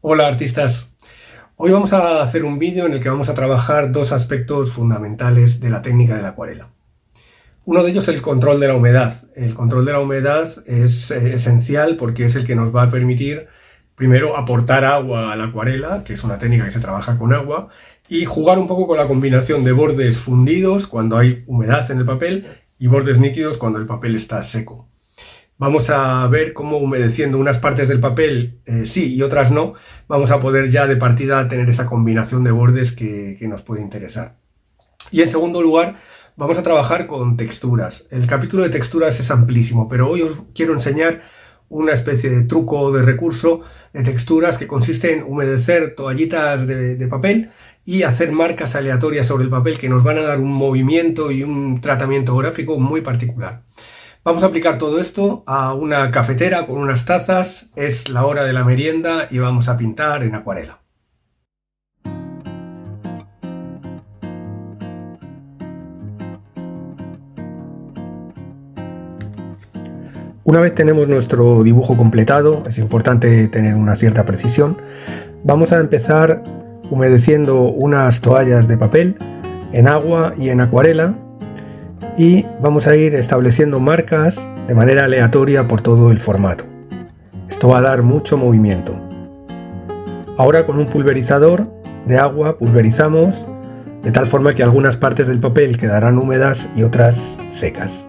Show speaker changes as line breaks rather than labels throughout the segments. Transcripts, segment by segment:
Hola artistas, hoy vamos a hacer un vídeo en el que vamos a trabajar dos aspectos fundamentales de la técnica de la acuarela. Uno de ellos es el control de la humedad. El control de la humedad es esencial porque es el que nos va a permitir primero aportar agua a la acuarela, que es una técnica que se trabaja con agua, y jugar un poco con la combinación de bordes fundidos cuando hay humedad en el papel y bordes nítidos cuando el papel está seco. Vamos a ver cómo humedeciendo unas partes del papel sí y otras no, vamos a poder ya de partida tener esa combinación de bordes que nos puede interesar. Y en segundo lugar, vamos a trabajar con texturas. El capítulo de texturas es amplísimo, pero hoy os quiero enseñar una especie de truco o de recurso de texturas que consiste en humedecer toallitas de papel y hacer marcas aleatorias sobre el papel que nos van a dar un movimiento y un tratamiento gráfico muy particular. Vamos a aplicar todo esto a una cafetera con unas tazas, es la hora de la merienda y vamos a pintar en acuarela. Una vez tenemos nuestro dibujo completado, es importante tener una cierta precisión, vamos a empezar humedeciendo unas toallas de papel en agua y en acuarela y vamos a ir estableciendo marcas de manera aleatoria por todo el formato. Esto va a dar mucho movimiento. Ahora con un pulverizador de agua pulverizamos de tal forma que algunas partes del papel quedarán húmedas y otras secas.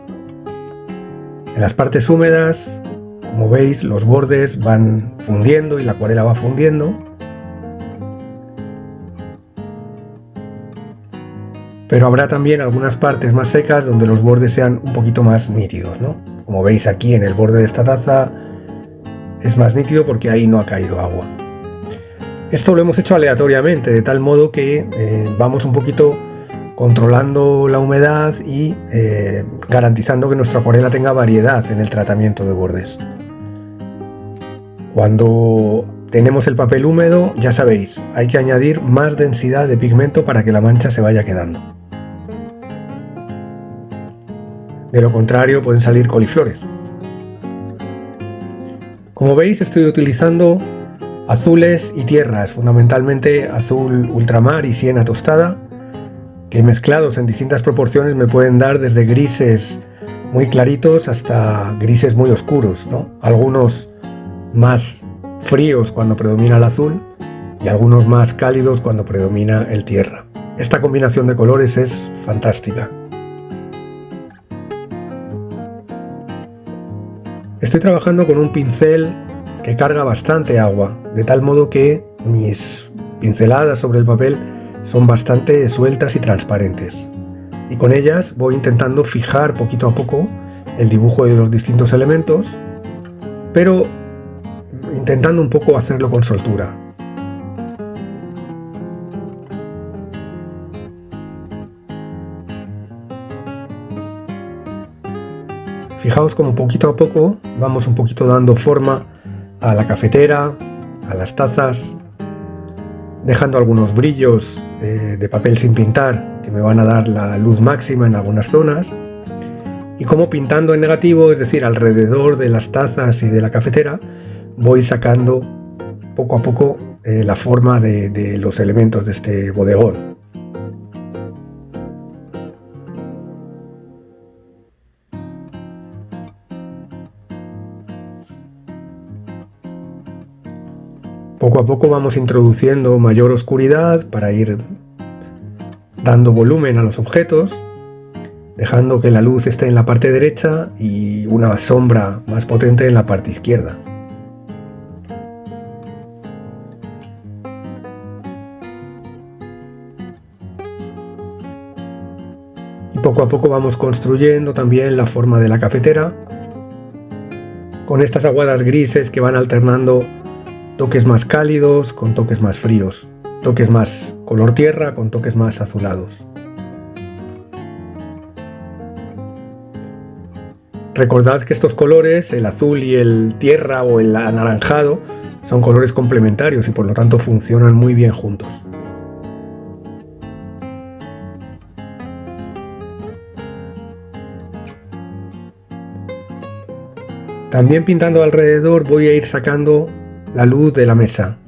En las partes húmedas, como veis, los bordes van fundiendo y la acuarela va fundiendo. Pero habrá también algunas partes más secas donde los bordes sean un poquito más nítidos, ¿no? Como veis aquí en el borde de esta taza es más nítido porque ahí no ha caído agua. Esto lo hemos hecho aleatoriamente, de tal modo que vamos un poquito controlando la humedad y garantizando que nuestra acuarela tenga variedad en el tratamiento de bordes. Cuando tenemos el papel húmedo, ya sabéis, hay que añadir más densidad de pigmento para que la mancha se vaya quedando. De lo contrario, pueden salir coliflores. Como veis, estoy utilizando azules y tierras, fundamentalmente azul ultramar y siena tostada, que mezclados en distintas proporciones me pueden dar desde grises muy claritos hasta grises muy oscuros, ¿no? Algunos más fríos cuando predomina el azul y algunos más cálidos cuando predomina el tierra. Esta combinación de colores es fantástica. Estoy trabajando con un pincel que carga bastante agua, de tal modo que mis pinceladas sobre el papel son bastante sueltas y transparentes. Y con ellas voy intentando fijar poquito a poco el dibujo de los distintos elementos, pero intentando un poco hacerlo con soltura. Fijaos como poquito a poco vamos un poquito dando forma a la cafetera, a las tazas, dejando algunos brillos de papel sin pintar que me van a dar la luz máxima en algunas zonas, y como pintando en negativo, es decir, alrededor de las tazas y de la cafetera, voy sacando poco a poco la forma de los elementos de este bodegón. Poco a poco vamos introduciendo mayor oscuridad para ir dando volumen a los objetos, dejando que la luz esté en la parte derecha y una sombra más potente en la parte izquierda. Y poco a poco vamos construyendo también la forma de la cafetera, con estas aguadas grises que van alternando toques más cálidos con toques más fríos, toques más color tierra con toques más azulados. Recordad que estos colores, el azul y el tierra o el anaranjado, son colores complementarios y por lo tanto funcionan muy bien juntos. También pintando alrededor voy a ir sacando la luz de la mesa.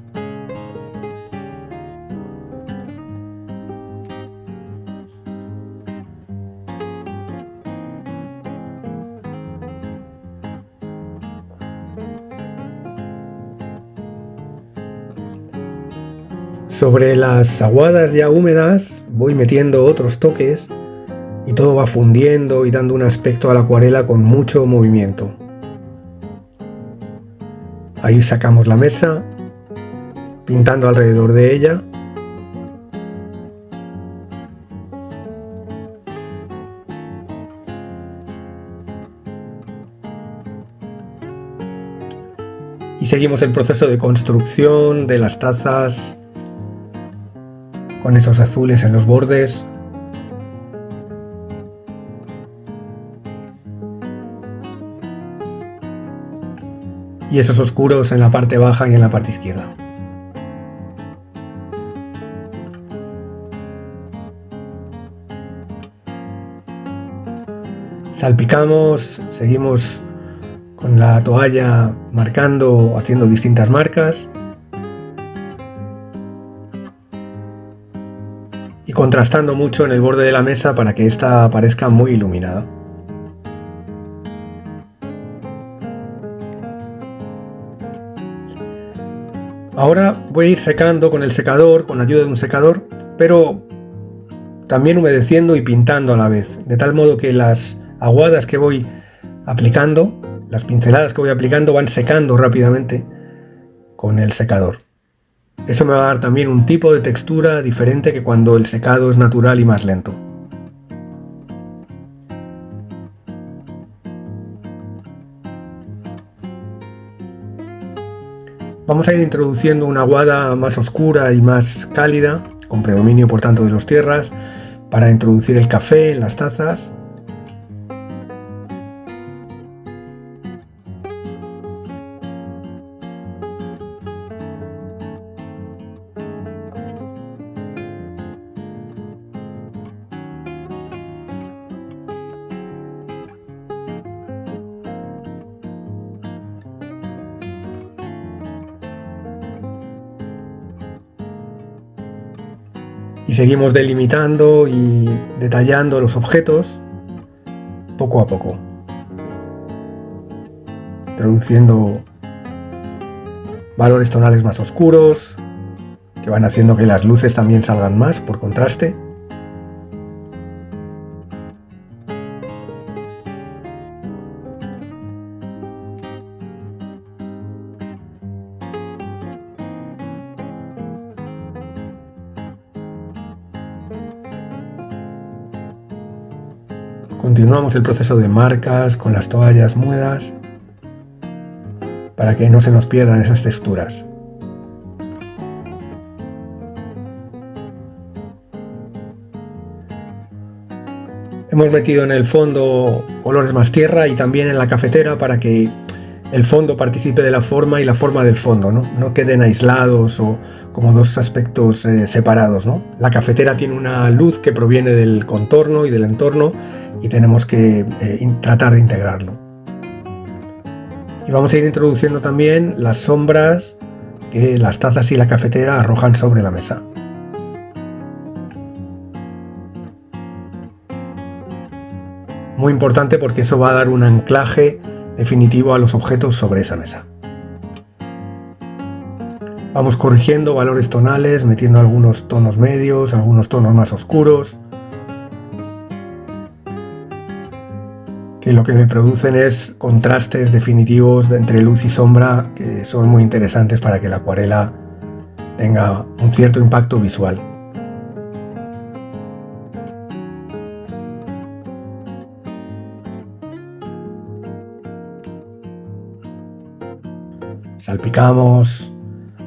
Sobre las aguadas ya húmedas voy metiendo otros toques y todo va fundiendo y dando un aspecto a la acuarela con mucho movimiento. Ahí sacamos la mesa, pintando alrededor de ella. Y seguimos el proceso de construcción de las tazas con esos azules en los bordes. Y esos oscuros en la parte baja y en la parte izquierda. Salpicamos, seguimos con la toalla marcando, haciendo distintas marcas y contrastando mucho en el borde de la mesa para que ésta parezca muy iluminada. Ahora voy a ir secando con el secador, con ayuda de un secador, pero también humedeciendo y pintando a la vez, de tal modo que las aguadas que voy aplicando, las pinceladas que voy aplicando van secando rápidamente con el secador. Eso me va a dar también un tipo de textura diferente que cuando el secado es natural y más lento. Vamos a ir introduciendo una aguada más oscura y más cálida, con predominio por tanto de las tierras, para introducir el café en las tazas. Y seguimos delimitando y detallando los objetos poco a poco, introduciendo valores tonales más oscuros que van haciendo que las luces también salgan más por contraste. Continuamos el proceso de marcas con las toallas húmedas para que no se nos pierdan esas texturas. Hemos metido en el fondo colores más tierra y también en la cafetera para que el fondo participe de la forma y la forma del fondo, no queden aislados o como dos aspectos separados, ¿no? La cafetera tiene una luz que proviene del contorno y del entorno y tenemos que tratar de integrarlo. Y vamos a ir introduciendo también las sombras que las tazas y la cafetera arrojan sobre la mesa. Muy importante porque eso va a dar un anclaje definitivo a los objetos sobre esa mesa. Vamos corrigiendo valores tonales, metiendo algunos tonos medios, algunos tonos más oscuros, que lo que me producen es contrastes definitivos entre luz y sombra que son muy interesantes para que la acuarela tenga un cierto impacto visual. Salpicamos,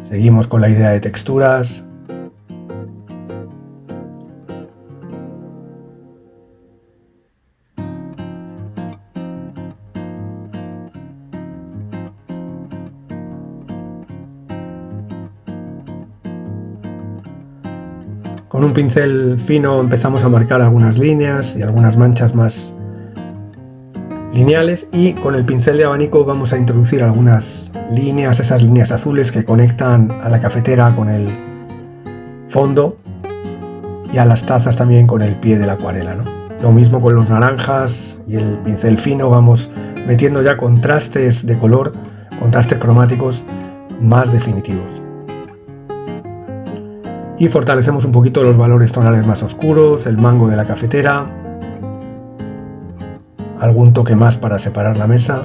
seguimos con la idea de texturas. Con un pincel fino empezamos a marcar algunas líneas y algunas manchas más lineales y con el pincel de abanico vamos a introducir algunas líneas, esas líneas azules que conectan a la cafetera con el fondo y a las tazas también con el pie de la acuarela, ¿no? Lo mismo con los naranjas y el pincel fino, vamos metiendo ya contrastes de color, contrastes cromáticos más definitivos. Y fortalecemos un poquito los valores tonales más oscuros, el mango de la cafetera, algún toque más para separar la mesa.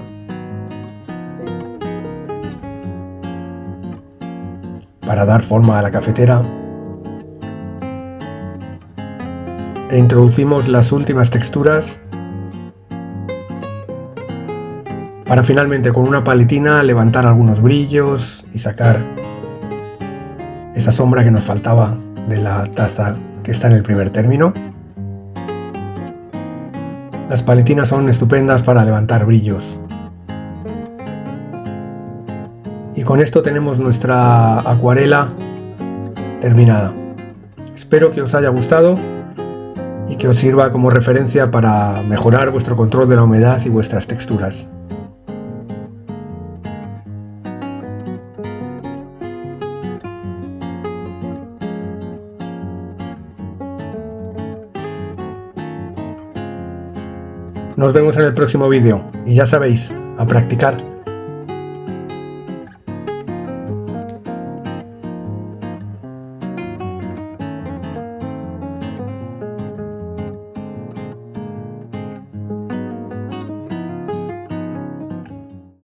Para dar forma a la cafetera. E introducimos las últimas texturas para finalmente con una paletina levantar algunos brillos y sacar esa sombra que nos faltaba de la taza que está en el primer término. Las paletinas son estupendas para levantar brillos. Y con esto tenemos nuestra acuarela terminada. Espero que os haya gustado y que os sirva como referencia para mejorar vuestro control de la humedad y vuestras texturas. Nos vemos en el próximo vídeo y ya sabéis, a practicar.